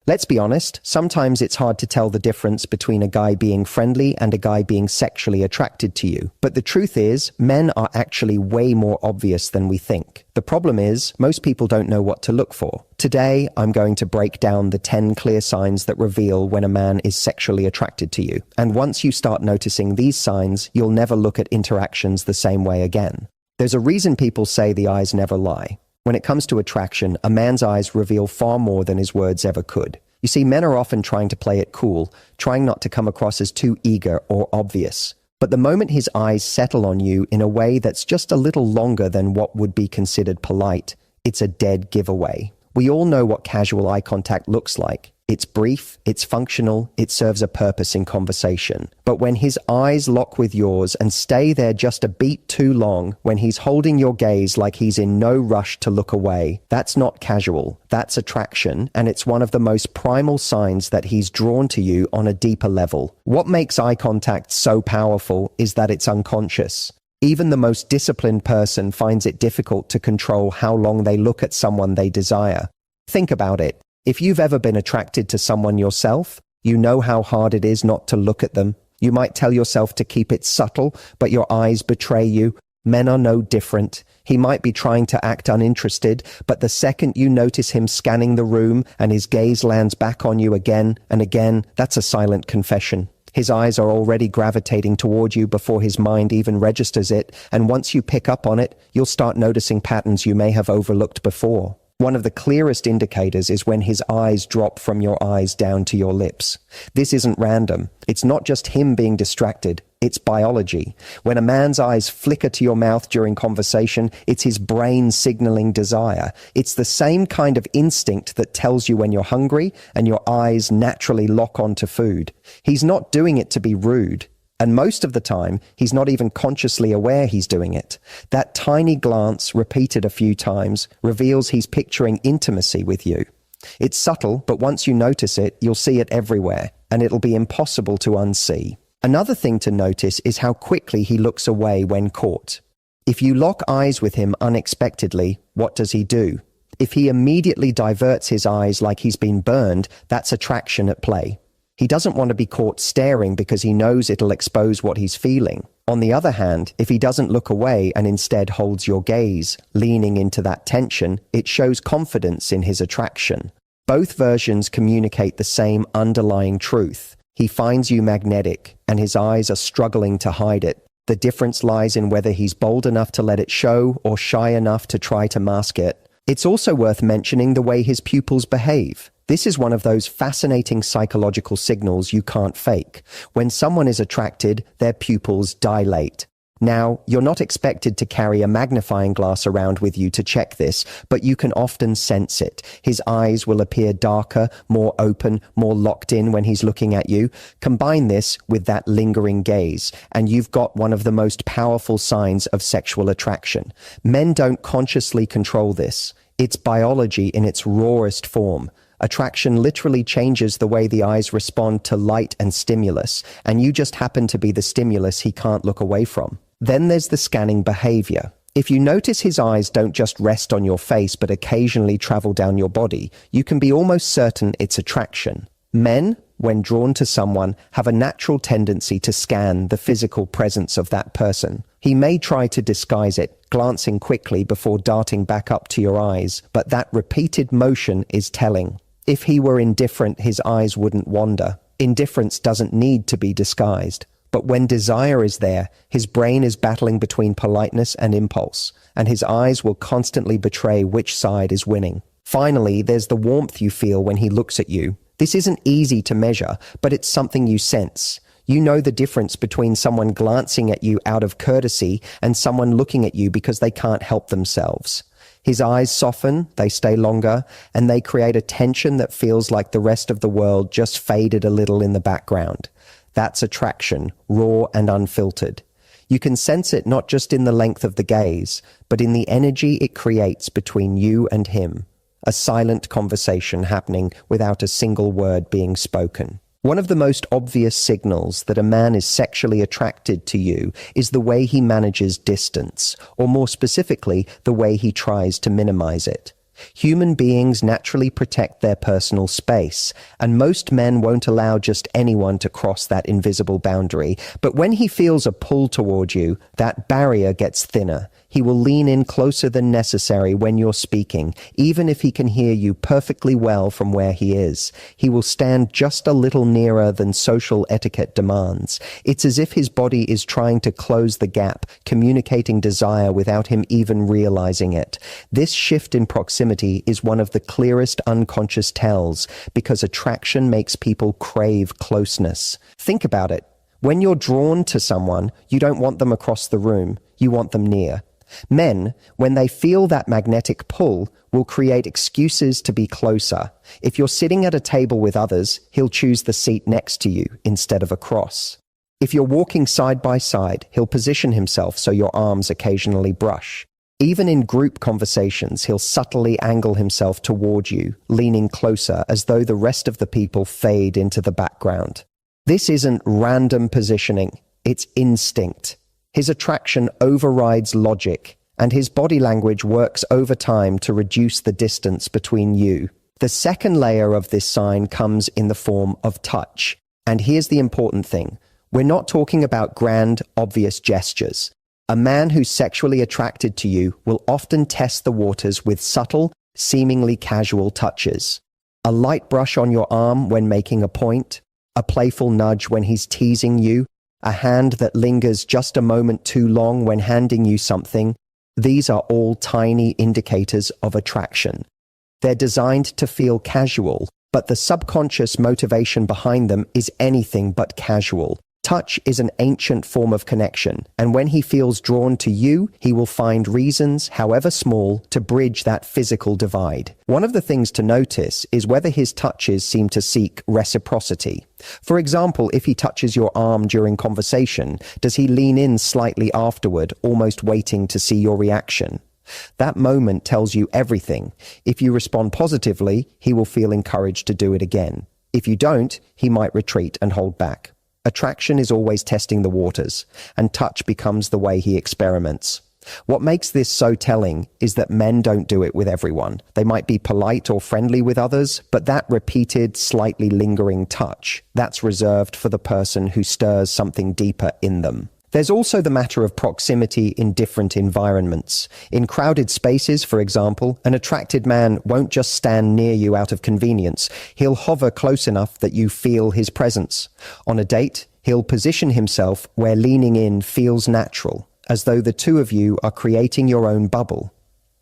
Let's be honest, sometimes it's hard to tell the difference between a guy being friendly and a guy being sexually attracted to you. But the truth is, men are actually way more obvious than we think. The problem is, most people don't know what to look for. Today, I'm going to break down the 10 clear signs that reveal when a man is sexually attracted to you. And once you start noticing these signs, you'll never look at interactions the same way again. There's a reason people say the eyes never lie. When it comes to attraction, a man's eyes reveal far more than his words ever could. You see, men are often trying to play it cool, trying not to come across as too eager or obvious. But the moment his eyes settle on you in a way that's just a little longer than what would be considered polite, it's a dead giveaway. We all know what casual eye contact looks like. It's brief, it's functional, it serves a purpose in conversation. But when his eyes lock with yours and stay there just a beat too long, when he's holding your gaze like he's in no rush to look away, that's not casual, that's attraction, and it's one of the most primal signs that he's drawn to you on a deeper level. What makes eye contact so powerful is that it's unconscious. Even the most disciplined person finds it difficult to control how long they look at someone they desire. Think about it. If you've ever been attracted to someone yourself, you know how hard it is not to look at them. You might tell yourself to keep it subtle, but your eyes betray you. Men are no different. He might be trying to act uninterested, but the second you notice him scanning the room and his gaze lands back on you again and again, that's a silent confession. His eyes are already gravitating toward you before his mind even registers it, and once you pick up on it, you'll start noticing patterns you may have overlooked before. One of the clearest indicators is when his eyes drop from your eyes down to your lips. This isn't random. It's not just him being distracted. It's biology. When a man's eyes flicker to your mouth during conversation, it's his brain signaling desire. It's the same kind of instinct that tells you when you're hungry and your eyes naturally lock onto food. He's not doing it to be rude. And most of the time, he's not even consciously aware he's doing it. That tiny glance, repeated a few times, reveals he's picturing intimacy with you. It's subtle, but once you notice it, you'll see it everywhere, and it'll be impossible to unsee. Another thing to notice is how quickly he looks away when caught. If you lock eyes with him unexpectedly, what does he do? If he immediately diverts his eyes like he's been burned, that's attraction at play. He doesn't want to be caught staring because he knows it'll expose what he's feeling. On the other hand, if he doesn't look away and instead holds your gaze, leaning into that tension, it shows confidence in his attraction. Both versions communicate the same underlying truth. He finds you magnetic, and his eyes are struggling to hide it. The difference lies in whether he's bold enough to let it show or shy enough to try to mask it. It's also worth mentioning the way his pupils behave. This is one of those fascinating psychological signals you can't fake. When someone is attracted, their pupils dilate. Now, you're not expected to carry a magnifying glass around with you to check this, but you can often sense it. His eyes will appear darker, more open, more locked in when he's looking at you. Combine this with that lingering gaze, and you've got one of the most powerful signs of sexual attraction. Men don't consciously control this. It's biology in its rawest form. Attraction literally changes the way the eyes respond to light and stimulus, and you just happen to be the stimulus he can't look away from. Then there's the scanning behavior. If you notice his eyes don't just rest on your face but occasionally travel down your body, you can be almost certain it's attraction. Men, when drawn to someone, have a natural tendency to scan the physical presence of that person. He may try to disguise it, glancing quickly before darting back up to your eyes, but that repeated motion is telling. If he were indifferent, his eyes wouldn't wander. Indifference doesn't need to be disguised. But when desire is there, his brain is battling between politeness and impulse, and his eyes will constantly betray which side is winning. Finally, there's the warmth you feel when he looks at you. This isn't easy to measure, but it's something you sense. You know the difference between someone glancing at you out of courtesy and someone looking at you because they can't help themselves. His eyes soften, they stay longer, and they create a tension that feels like the rest of the world just faded a little in the background. That's attraction, raw and unfiltered. You can sense it not just in the length of the gaze, but in the energy it creates between you and him. A silent conversation happening without a single word being spoken. One of the most obvious signals that a man is sexually attracted to you is the way he manages distance, or more specifically, the way he tries to minimize it. Human beings naturally protect their personal space, and most men won't allow just anyone to cross that invisible boundary. But when he feels a pull toward you, that barrier gets thinner. He will lean in closer than necessary when you're speaking, even if he can hear you perfectly well from where he is. He will stand just a little nearer than social etiquette demands. It's as if his body is trying to close the gap, communicating desire without him even realizing it. This shift in proximity is one of the clearest unconscious tells, because attraction makes people crave closeness. Think about it. When you're drawn to someone, you don't want them across the room, you want them near. Men, when they feel that magnetic pull, will create excuses to be closer. If you're sitting at a table with others, he'll choose the seat next to you instead of across. If you're walking side by side, he'll position himself so your arms occasionally brush. Even in group conversations, he'll subtly angle himself toward you, leaning closer as though the rest of the people fade into the background. This isn't random positioning, it's instinct. His attraction overrides logic, and his body language works over time to reduce the distance between you. The second layer of this sign comes in the form of touch. And here's the important thing. We're not talking about grand, obvious gestures. A man who's sexually attracted to you will often test the waters with subtle, seemingly casual touches. A light brush on your arm when making a point, a playful nudge when he's teasing you, a hand that lingers just a moment too long when handing you something. These are all tiny indicators of attraction. They're designed to feel casual, but the subconscious motivation behind them is anything but casual. Touch is an ancient form of connection, and when he feels drawn to you, he will find reasons, however small, to bridge that physical divide. One of the things to notice is whether his touches seem to seek reciprocity. For example, if he touches your arm during conversation, does he lean in slightly afterward, almost waiting to see your reaction? That moment tells you everything. If you respond positively, he will feel encouraged to do it again. If you don't, he might retreat and hold back. Attraction is always testing the waters, and touch becomes the way he experiments. What makes this so telling is that men don't do it with everyone. They might be polite or friendly with others, but that repeated, slightly lingering touch, that's reserved for the person who stirs something deeper in them. There's also the matter of proximity in different environments. In crowded spaces, for example, an attracted man won't just stand near you out of convenience. He'll hover close enough that you feel his presence. On a date, he'll position himself where leaning in feels natural, as though the two of you are creating your own bubble.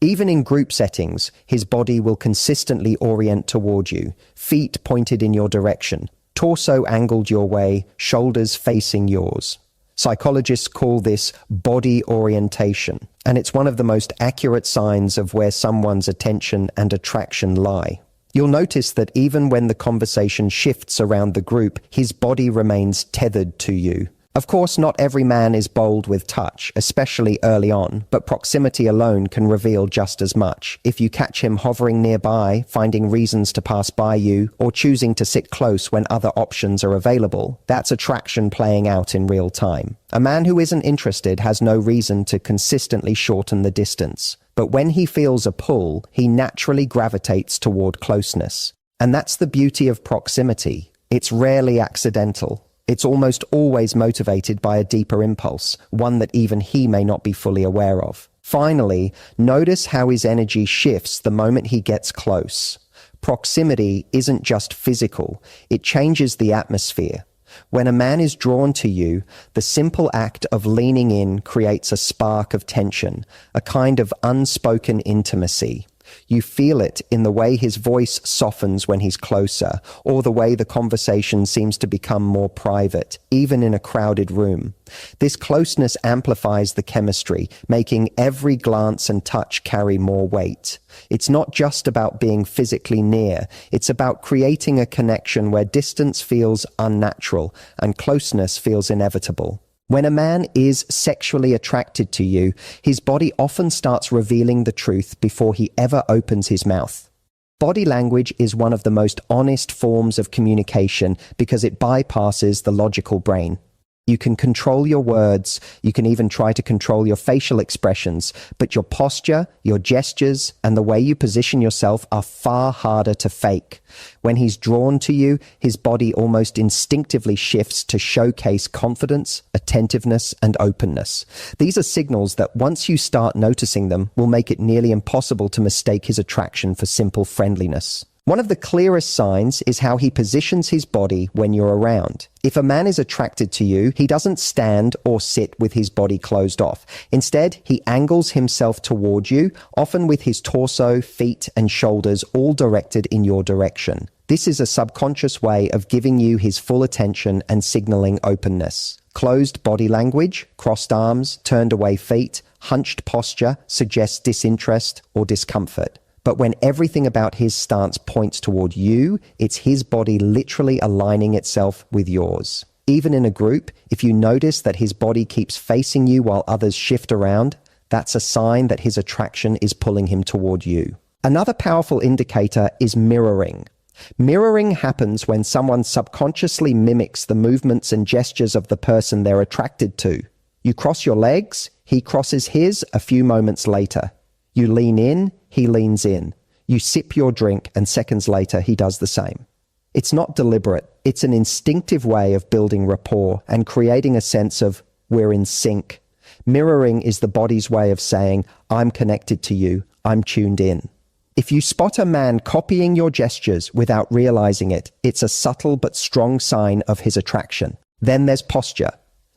Even in group settings, his body will consistently orient toward you, feet pointed in your direction, torso angled your way, shoulders facing yours. Psychologists call this body orientation, and it's one of the most accurate signs of where someone's attention and attraction lie. You'll notice that even when the conversation shifts around the group, his body remains tethered to you. Of course, not every man is bold with touch, especially early on, but proximity alone can reveal just as much. If you catch him hovering nearby, finding reasons to pass by you, or choosing to sit close when other options are available, that's attraction playing out in real time. A man who isn't interested has no reason to consistently shorten the distance. But when he feels a pull, he naturally gravitates toward closeness. And that's the beauty of proximity. It's rarely accidental. It's almost always motivated by a deeper impulse, one that even he may not be fully aware of. Finally, notice how his energy shifts the moment he gets close. Proximity isn't just physical, it changes the atmosphere. When a man is drawn to you, the simple act of leaning in creates a spark of tension, a kind of unspoken intimacy. You feel it in the way his voice softens when he's closer, or the way the conversation seems to become more private, even in a crowded room. This closeness amplifies the chemistry, making every glance and touch carry more weight. It's not just about being physically near, it's about creating a connection where distance feels unnatural and closeness feels inevitable. When a man is sexually attracted to you, his body often starts revealing the truth before he ever opens his mouth. Body language is one of the most honest forms of communication because it bypasses the logical brain. You can control your words, you can even try to control your facial expressions, but your posture, your gestures, and the way you position yourself are far harder to fake. When he's drawn to you, his body almost instinctively shifts to showcase confidence, attentiveness, and openness. These are signals that once you start noticing them, will make it nearly impossible to mistake his attraction for simple friendliness. One of the clearest signs is how he positions his body when you're around. If a man is attracted to you, he doesn't stand or sit with his body closed off. Instead, he angles himself toward you, often with his torso, feet, and shoulders all directed in your direction. This is a subconscious way of giving you his full attention and signaling openness. Closed body language, crossed arms, turned away feet, hunched posture suggests disinterest or discomfort. But when everything about his stance points toward you, it's his body literally aligning itself with yours. Even in a group, if you notice that his body keeps facing you while others shift around, that's a sign that his attraction is pulling him toward you. Another powerful indicator is mirroring. Mirroring happens when someone subconsciously mimics the movements and gestures of the person they're attracted to. You cross your legs, he crosses his a few moments later. You lean in, he leans in. You sip your drink, and seconds later, he does the same. It's not deliberate. It's an instinctive way of building rapport and creating a sense of we're in sync. Mirroring is the body's way of saying, I'm connected to you, I'm tuned in. If you spot a man copying your gestures without realizing it, it's a subtle but strong sign of his attraction. Then there's posture.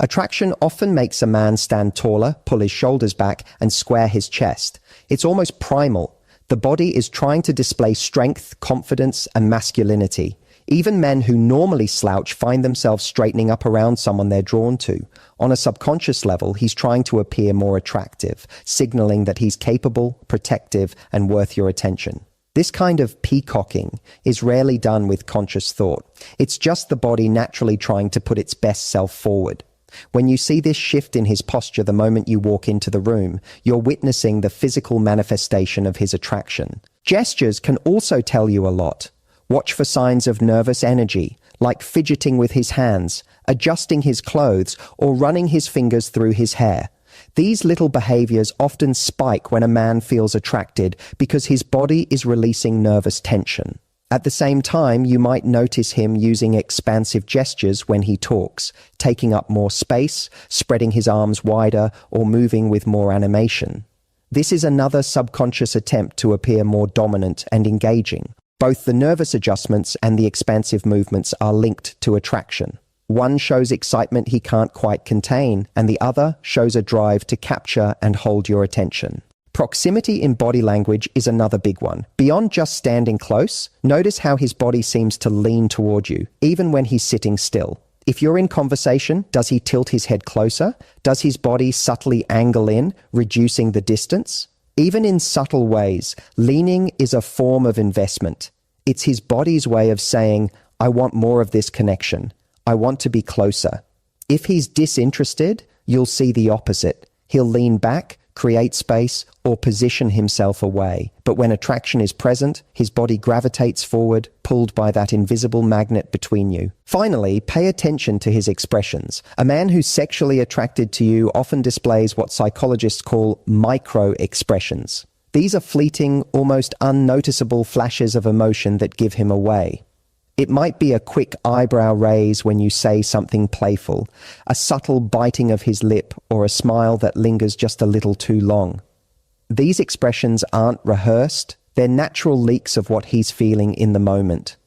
Attraction often makes a man stand taller, pull his shoulders back, and square his chest. It's almost primal. The body is trying to display strength, confidence, and masculinity. Even men who normally slouch find themselves straightening up around someone they're drawn to. On a subconscious level, he's trying to appear more attractive, signaling that he's capable, protective, and worth your attention. This kind of peacocking is rarely done with conscious thought. It's just the body naturally trying to put its best self forward. When you see this shift in his posture the moment you walk into the room, you're witnessing the physical manifestation of his attraction. Gestures can also tell you a lot. Watch for signs of nervous energy, like fidgeting with his hands, adjusting his clothes, or running his fingers through his hair. These little behaviors often spike when a man feels attracted because his body is releasing nervous tension. At the same time, you might notice him using expansive gestures when he talks, taking up more space, spreading his arms wider, or moving with more animation. This is another subconscious attempt to appear more dominant and engaging. Both the nervous adjustments and the expansive movements are linked to attraction. One shows excitement he can't quite contain, and the other shows a drive to capture and hold your attention. Proximity in body language is another big one. Beyond just standing close, notice how his body seems to lean toward you, even when he's sitting still. If you're in conversation, does he tilt his head closer? Does his body subtly angle in, reducing the distance? Even in subtle ways, leaning is a form of investment. It's his body's way of saying, I want more of this connection. I want to be closer. If he's disinterested, you'll see the opposite. He'll lean back, create space, or position himself away. But when attraction is present, his body gravitates forward, pulled by that invisible magnet between you. Finally, pay attention to his expressions. A man who's sexually attracted to you often displays what psychologists call micro-expressions. These are fleeting, almost unnoticeable flashes of emotion that give him away. It might be a quick eyebrow raise when you say something playful, a subtle biting of his lip, or a smile that lingers just a little too long. These expressions aren't rehearsed, they're natural leaks of what he's feeling in the moment.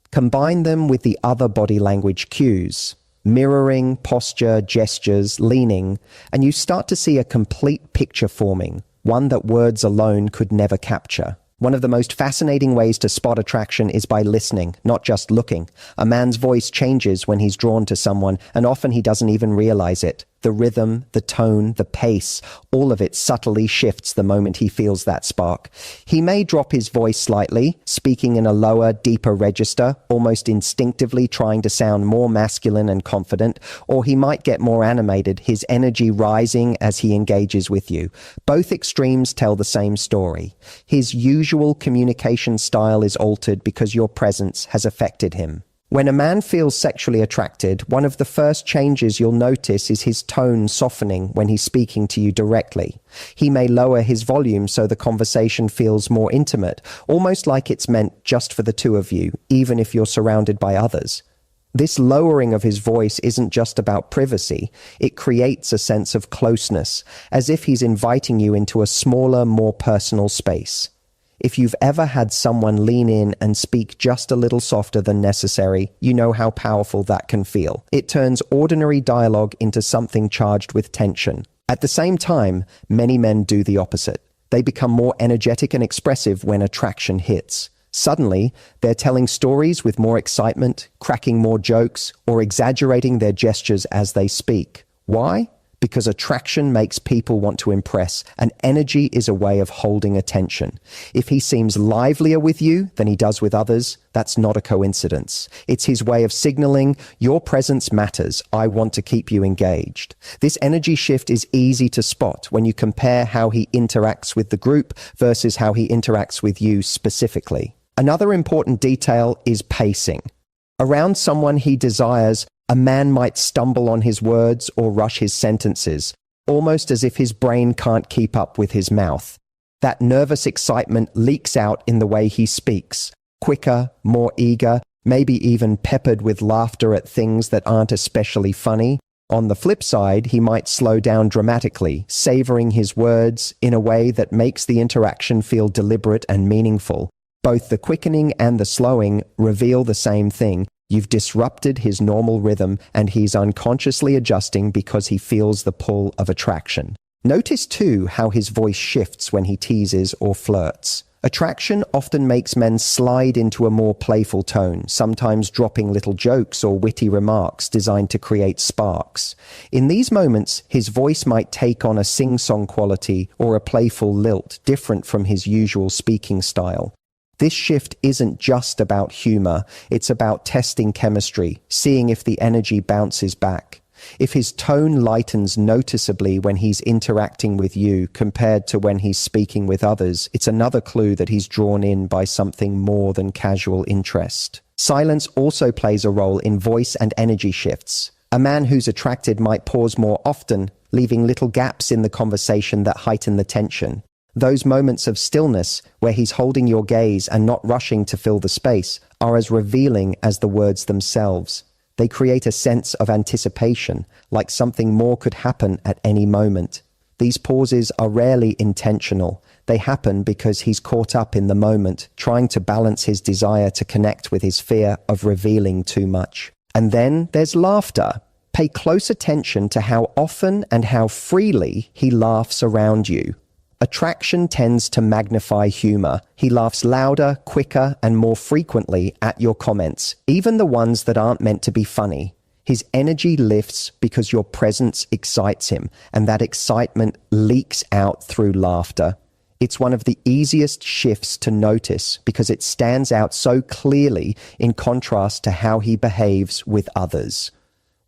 Combine them with the other body language cues, mirroring, posture, gestures, leaning, and you start to see a complete picture forming, one that words alone could never capture. One of the most fascinating ways to spot attraction is by listening, not just looking. A man's voice changes when he's drawn to someone, and often he doesn't even realize it. The rhythm, the tone, the pace, all of it subtly shifts the moment he feels that spark. He may drop his voice slightly, speaking in a lower, deeper register, almost instinctively trying to sound more masculine and confident, or he might get more animated, his energy rising as he engages with you. Both extremes tell the same story. His usual communication style is altered because your presence has affected him. When a man feels sexually attracted, one of the first changes you'll notice is his tone softening when he's speaking to you directly. He may lower his volume so the conversation feels more intimate, almost like it's meant just for the two of you, even if you're surrounded by others. This lowering of his voice isn't just about privacy. It creates a sense of closeness, as if he's inviting you into a smaller, more personal space. If you've ever had someone lean in and speak just a little softer than necessary, you know how powerful that can feel. It turns ordinary dialogue into something charged with tension. At the same time, many men do the opposite. They become more energetic and expressive when attraction hits. Suddenly, they're telling stories with more excitement, cracking more jokes, or exaggerating their gestures as they speak. Why? Because attraction makes people want to impress, and energy is a way of holding attention. If he seems livelier with you than he does with others, that's not a coincidence. It's his way of signaling, your presence matters, I want to keep you engaged. This energy shift is easy to spot when you compare how he interacts with the group versus how he interacts with you specifically. Another important detail is pacing. Around someone he desires, a man might stumble on his words or rush his sentences, almost as if his brain can't keep up with his mouth. That nervous excitement leaks out in the way he speaks, quicker, more eager, maybe even peppered with laughter at things that aren't especially funny. On the flip side, he might slow down dramatically, savoring his words in a way that makes the interaction feel deliberate and meaningful. Both the quickening and the slowing reveal the same thing. You've disrupted his normal rhythm, and he's unconsciously adjusting because he feels the pull of attraction. Notice too how his voice shifts when he teases or flirts. Attraction often makes men slide into a more playful tone, sometimes dropping little jokes or witty remarks designed to create sparks. In these moments, his voice might take on a sing-song quality or a playful lilt different from his usual speaking style. This shift isn't just about humor, it's about testing chemistry, seeing if the energy bounces back. If his tone lightens noticeably when he's interacting with you compared to when he's speaking with others, it's another clue that he's drawn in by something more than casual interest. Silence also plays a role in voice and energy shifts. A man who's attracted might pause more often, leaving little gaps in the conversation that heighten the tension. Those moments of stillness, where he's holding your gaze and not rushing to fill the space, are as revealing as the words themselves. They create a sense of anticipation, like something more could happen at any moment. These pauses are rarely intentional. They happen because he's caught up in the moment, trying to balance his desire to connect with his fear of revealing too much. And then there's laughter. Pay close attention to how often and how freely he laughs around you. Attraction tends to magnify humor. He laughs louder, quicker, and more frequently at your comments, even the ones that aren't meant to be funny. His energy lifts because your presence excites him, and that excitement leaks out through laughter. It's one of the easiest shifts to notice because it stands out so clearly in contrast to how he behaves with others.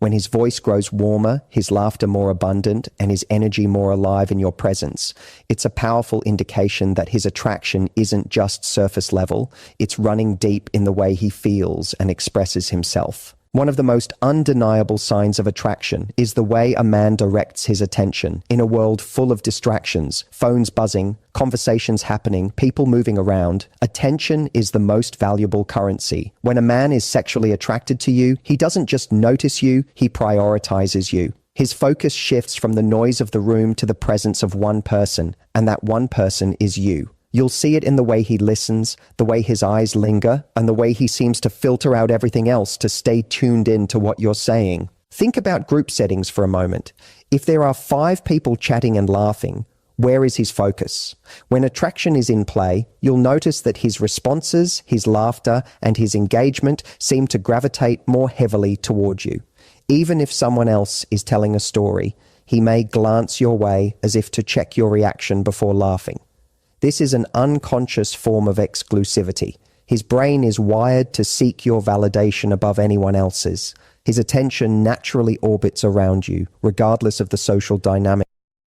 When his voice grows warmer, his laughter more abundant, and his energy more alive in your presence, it's a powerful indication that his attraction isn't just surface level, it's running deep in the way he feels and expresses himself. One of the most undeniable signs of attraction is the way a man directs his attention. In a world full of distractions, phones buzzing, conversations happening, people moving around, attention is the most valuable currency. When a man is sexually attracted to you, he doesn't just notice you, he prioritizes you. His focus shifts from the noise of the room to the presence of one person, and that one person is you. You'll see it in the way he listens, the way his eyes linger, and the way he seems to filter out everything else to stay tuned in to what you're saying. Think about group settings for a moment. If there are 5 people chatting and laughing, where is his focus? When attraction is in play, you'll notice that his responses, his laughter, and his engagement seem to gravitate more heavily toward you. Even if someone else is telling a story, he may glance your way as if to check your reaction before laughing. This is an unconscious form of exclusivity. His brain is wired to seek your validation above anyone else's. His attention naturally orbits around you, regardless of the social dynamic.